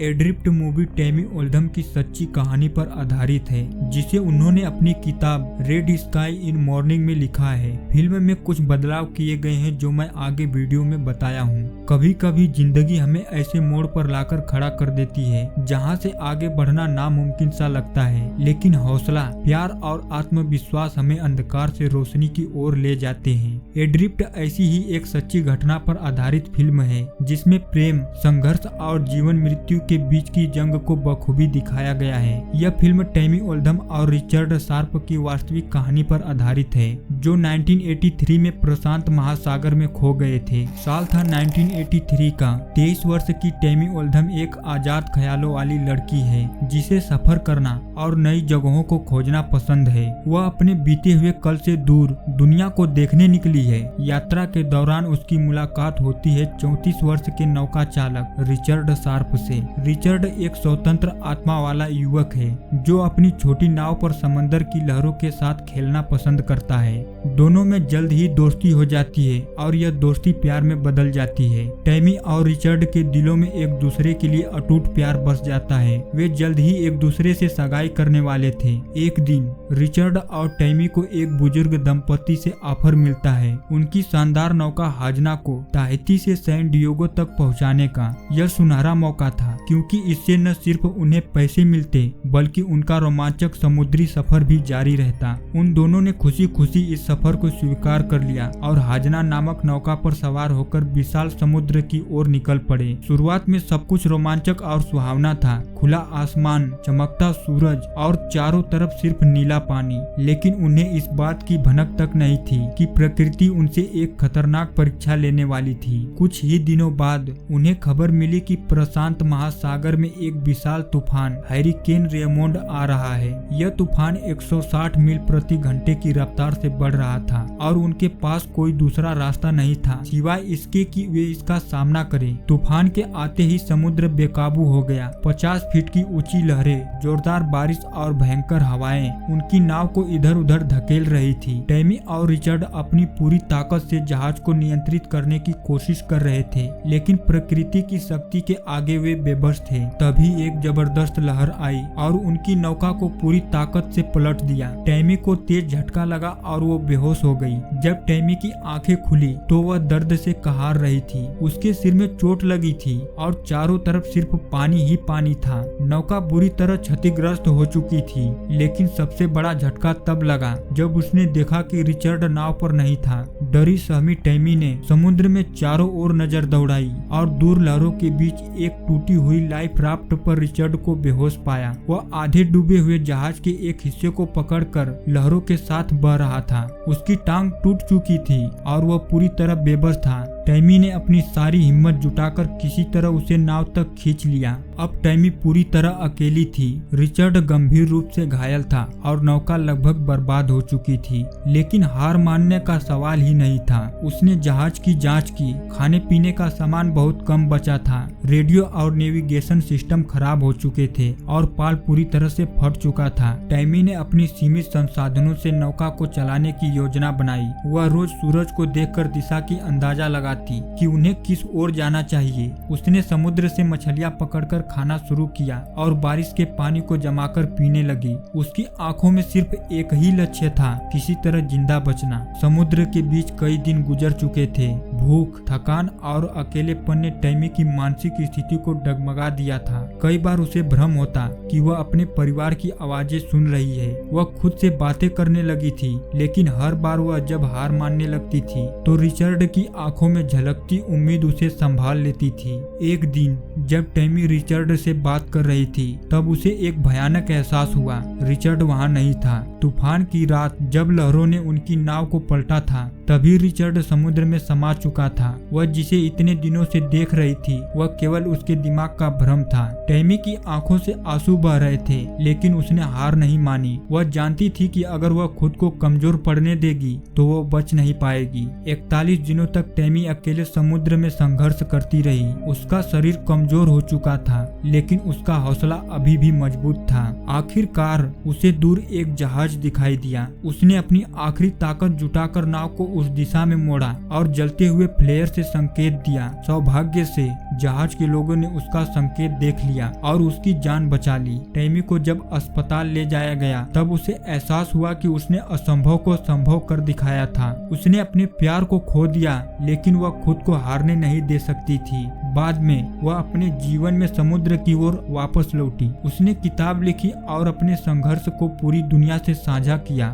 एड्रिफ्ट movie Tammy ओल्धम की सच्ची कहानी पर आधारित है, जिसे उन्होंने अपनी किताब रेड स्काई इन मॉर्निंग में लिखा है। फिल्म में कुछ बदलाव किए गए हैं जो मैं आगे वीडियो में बताया हूँ। कभी कभी जिंदगी हमें ऐसे मोड़ पर लाकर खड़ा कर देती है जहाँ से आगे बढ़ना नामुमकिन सा लगता है, लेकिन हौसला, प्यार और आत्मविश्वास हमें अंधकार से रोशनी की ओर ले जाते हैं। एड्रिफ्ट ऐसी ही एक सच्ची घटना पर आधारित फिल्म है जिसमें प्रेम, संघर्ष और जीवन मृत्यु के बीच की जंग को बखूबी दिखाया गया है। यह फिल्म टैमी ओल्धम और रिचर्ड शार्प की वास्तविक कहानी पर आधारित है, जो 1983 में प्रशांत महासागर में खो गए थे। साल था 1983 का। 23 वर्ष की टैमी ओल्धम एक आजाद ख्यालों वाली लड़की है जिसे सफर करना और नई जगहों को खोजना पसंद है। वह अपने बीते हुए कल से दूर दुनिया को देखने निकली है। यात्रा के दौरान उसकी मुलाकात होती है 34 वर्ष के नौका चालक रिचर्ड शार्प से। रिचर्ड एक स्वतंत्र आत्मा वाला युवक है जो अपनी छोटी नाव पर समंदर की लहरों के साथ खेलना पसंद करता है। दोनों में जल्द ही दोस्ती हो जाती है और यह दोस्ती प्यार में बदल जाती है। टैमी और रिचर्ड के दिलों में एक दूसरे के लिए अटूट प्यार बस जाता है। वे जल्द ही एक दूसरे से सगाई करने वाले थे। एक दिन रिचर्ड और टैमी को एक बुजुर्ग दंपति से ऑफर मिलता है उनकी शानदार नौका हाजना को ताहिती से सैन डिएगो तक पहुंचाने का। यह सुनहरा मौका था क्योंकि इससे न सिर्फ उन्हें पैसे मिलते बल्कि उनका रोमांचक समुद्री सफर भी जारी रहता। उन दोनों ने खुशी खुशी इस सफर को स्वीकार कर लिया और हाजना नामक नौका पर सवार होकर विशाल समुद्र की ओर निकल पड़े। शुरुआत में सब कुछ रोमांचक और सुहावना था, खुला आसमान, चमकता सूरज और चारों तरफ सिर्फ नीला पानी। लेकिन उन्हें इस बात की भनक तक नहीं थी कि प्रकृति उनसे एक खतरनाक परीक्षा लेने वाली थी। कुछ ही दिनों बाद उन्हें खबर मिली कि प्रशांत महासागर में एक विशाल तूफान हरिकेन रेमोंड आ रहा है। यह तूफान 160 मील प्रति घंटे की रफ्तार से बढ़ रहा था और उनके पास कोई दूसरा रास्ता नहीं था सिवाय इसके कि वे इसका सामना करें। तूफान के आते ही समुद्र बेकाबू हो गया। 50 फीट की ऊंची लहरें, जोरदार बारिश और भयंकर हवाएं उनकी नाव को इधर उधर धकेल रही थी। टैमी और रिचर्ड अपनी पूरी ताकत से जहाज को नियंत्रित करने की कोशिश कर रहे थे, लेकिन प्रकृति की शक्ति के आगे वे बेबस थे। तभी एक जबरदस्त लहर आई और उनकी नौका को पूरी ताकत से पलट दिया। टैमी को तेज झटका लगा और वो बेहोश हो गई। जब टैमी की आंखें खुली तो वह दर्द से कहार रही थी। उसके सिर में चोट लगी थी और चारों तरफ सिर्फ पानी ही पानी था। नौका बुरी तरह क्षतिग्रस्त हो चुकी थी, लेकिन सबसे बड़ा झटका तब लगा जब उसने देखा कि रिचर्ड नाव पर नहीं था। डरी सहमी टैमी ने समुद्र में चारों ओर नजर दौड़ाई और दूर लहरों के बीच एक टूटी हुई लाइफ राफ्ट पर रिचर्ड को बेहोश पाया। वह आधे डूबे हुए जहाज के एक हिस्से को पकड़कर लहरों के साथ बह रहा था। उसकी टांग टूट चुकी थी और वह पूरी तरह बेबस था। टैमी ने अपनी सारी हिम्मत जुटाकर किसी तरह उसे नाव तक खींच लिया। अब टैमी पूरी तरह अकेली थी। रिचर्ड गंभीर रूप से घायल था और नौका लगभग बर्बाद हो चुकी थी, लेकिन हार मानने का सवाल ही नहीं था। उसने जहाज की जांच की। खाने पीने का सामान बहुत कम बचा था। रेडियो और नेविगेशन सिस्टम खराब हो चुके थे और पाल पूरी तरह से फट चुका था। टैमी ने अपनी सीमित संसाधनों से नौका को चलाने की योजना बनाई। वह रोज सूरज को देखकर दिशा की अंदाजा लगाती कि उन्हें किस ओर जाना चाहिए। उसने समुद्र से मछलियां पकड़कर खाना शुरू किया और बारिश के पानी को जमाकर पीने लगी। उसकी आंखों में सिर्फ एक ही लक्ष्य था, किसी तरह जिंदा बचना। समुद्र के बीच कई दिन गुजर चुके थे। भूख, थकान और अकेलेपन ने टैमी की मानसिक स्थिति को डगमगा दिया था। कई बार उसे भ्रम होता कि वह अपने परिवार की आवाजें सुन रही है। वह खुद से बातें करने लगी थी, लेकिन हर बार वह जब हार मानने लगती थी तो रिचर्ड की आंखों में झलकती उम्मीद उसे संभाल लेती थी। एक दिन जब टैमी रिचर्ड से बात कर रही थी तब उसे एक भयानक एहसास हुआ। रिचर्ड वहां नहीं था। तूफान की रात जब लहरों ने उनकी नाव को पलटा था तभी रिचर्ड समुद्र में समा चुका था। वह जिसे इतने दिनों से देख रही थी वह केवल उसके दिमाग का भ्रम था। टैमी की आंखों से आंसू बह रहे थे, लेकिन उसने हार नहीं मानी। वह जानती थी कि अगर वह खुद को कमजोर पड़ने देगी तो वह बच नहीं पाएगी। 41 दिनों तक टैमी अकेले समुद्र में संघर्ष करती रही। उसका शरीर कमजोर हो चुका था, लेकिन उसका हौसला अभी भी मजबूत था। आखिरकार उसे दूर एक जहाज दिखाई दिया। उसने अपनी आखिरी ताकत जुटाकर नाव को उस दिशा में मोड़ा और जलते हुए फ्लेयर से संकेत दिया। सौभाग्य से जहाज के लोगों ने उसका संकेत देख लिया और उसकी जान बचा ली। टैमी को जब अस्पताल ले जाया गया तब उसे एहसास हुआ कि उसने असंभव को संभव कर दिखाया था। उसने अपने प्यार को खो दिया, लेकिन वह खुद को हारने नहीं दे सकती थी। बाद में वह अपने जीवन में समुद्र की ओर वापस लौटी। उसने किताब लिखी और अपने संघर्ष को पूरी दुनिया से साझा किया।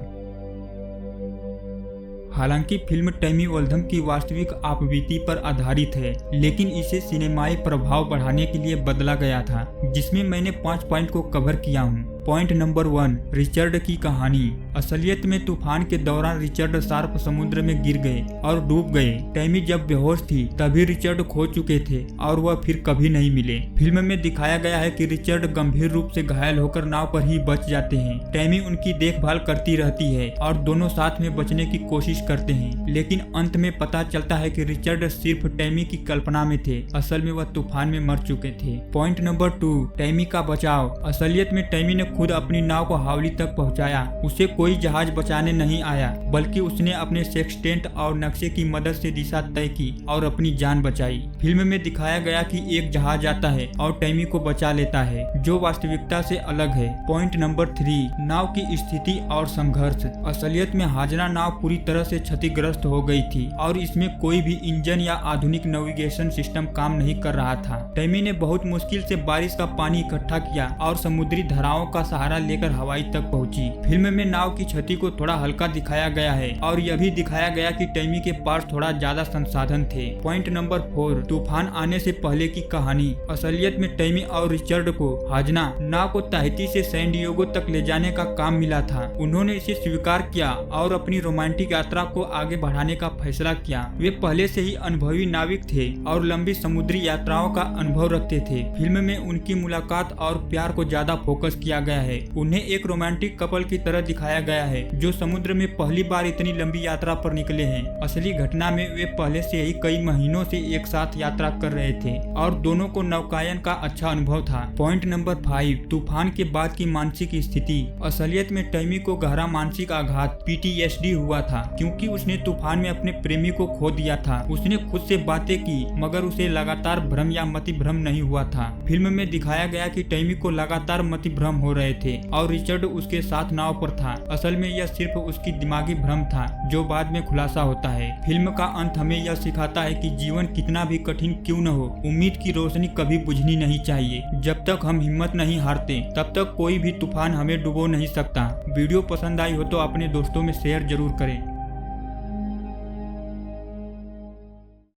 हालांकि फिल्म टैमी ओल्डहम की वास्तविक आपबीती पर आधारित है, लेकिन इसे सिनेमाई प्रभाव बढ़ाने के लिए बदला गया था, जिसमें मैंने 5 पॉइंट को कवर किया हूँ। पॉइंट नंबर 1, रिचर्ड की कहानी। असलियत में तूफान के दौरान रिचर्ड शार्प समुद्र में गिर गए और डूब गए। टैमी जब बेहोश थी तभी रिचर्ड खो चुके थे और वह फिर कभी नहीं मिले। फिल्म में दिखाया गया है कि रिचर्ड गंभीर रूप से घायल होकर नाव पर ही बच जाते हैं। टैमी उनकी देखभाल करती रहती है और दोनों साथ में बचने की कोशिश करते हैं, लेकिन अंत में पता चलता है कि रिचर्ड सिर्फ टैमी की कल्पना में थे, असल में वह तूफान में मर चुके थे। पॉइंट नंबर 2, टैमी का बचाव। असलियत में टैमी ने खुद अपनी नाव को हावली तक पहुंचाया। उसे कोई जहाज बचाने नहीं आया, बल्कि उसने अपने सेक्सटेंट और नक्शे की मदद से दिशा तय की और अपनी जान बचाई। फिल्म में दिखाया गया कि एक जहाज आता है और टैमी को बचा लेता है, जो वास्तविकता से अलग है। पॉइंट नंबर 3, नाव की स्थिति और संघर्ष। असलियत में हाजना नाव पूरी तरह से क्षतिग्रस्त हो गई थी और इसमें कोई भी इंजन या आधुनिक नेविगेशन सिस्टम काम नहीं कर रहा था। टैमी ने बहुत मुश्किल से बारिश का पानी इकट्ठा किया और समुद्री धाराओं का सहारा लेकर हवाई तक पहुंची। फिल्म में नाव की क्षति को थोड़ा हल्का दिखाया गया है और यह भी दिखाया गया कि टैमी के पास थोड़ा ज्यादा संसाधन थे। पॉइंट नंबर 4, तूफान आने से पहले की कहानी। असलियत में टैमी और रिचर्ड को हाजना नाव को ताहिती से सैन डिएगो तक ले जाने का काम मिला था। उन्होंने इसे स्वीकार किया और अपनी रोमांटिक यात्रा को आगे बढ़ाने का फैसला किया। वे पहले से ही अनुभवी नाविक थे और लंबी समुद्री यात्राओं का अनुभव रखते थे। फिल्म में उनकी मुलाकात और प्यार को ज्यादा फोकस किया गया है। उन्हें एक रोमांटिक कपल की तरह दिखाया गया है जो समुद्र में पहली बार इतनी लंबी यात्रा पर निकले हैं। असली घटना में वे पहले से ही कई महीनों से एक साथ यात्रा कर रहे थे और दोनों को नौकायन का अच्छा अनुभव था। पॉइंट नंबर 5, तूफान के बाद की मानसिक स्थिति। असलियत में टैमी को गहरा मानसिक आघात PTSD हुआ था, क्योंकि उसने तूफान में अपने प्रेमी को खो दिया था। उसने खुद से बातें की, मगर उसे लगातार भ्रम या मति भ्रम नहीं हुआ था। फिल्म में दिखाया गया कि टैमी को लगातार मति भ्रम हो रहे थे और रिचर्ड उसके साथ नाव पर था। असल में यह सिर्फ उसकी दिमागी भ्रम था, जो बाद में खुलासा होता है। फिल्म का अंत हमें यह सिखाता है कि जीवन कितना भी कठिन क्यों न हो, उम्मीद की रोशनी कभी बुझनी नहीं चाहिए। जब तक हम हिम्मत नहीं हारते, तब तक कोई भी तूफान हमें डुबो नहीं सकता। वीडियो पसंद आई हो तो अपने दोस्तों में शेयर जरूर करें।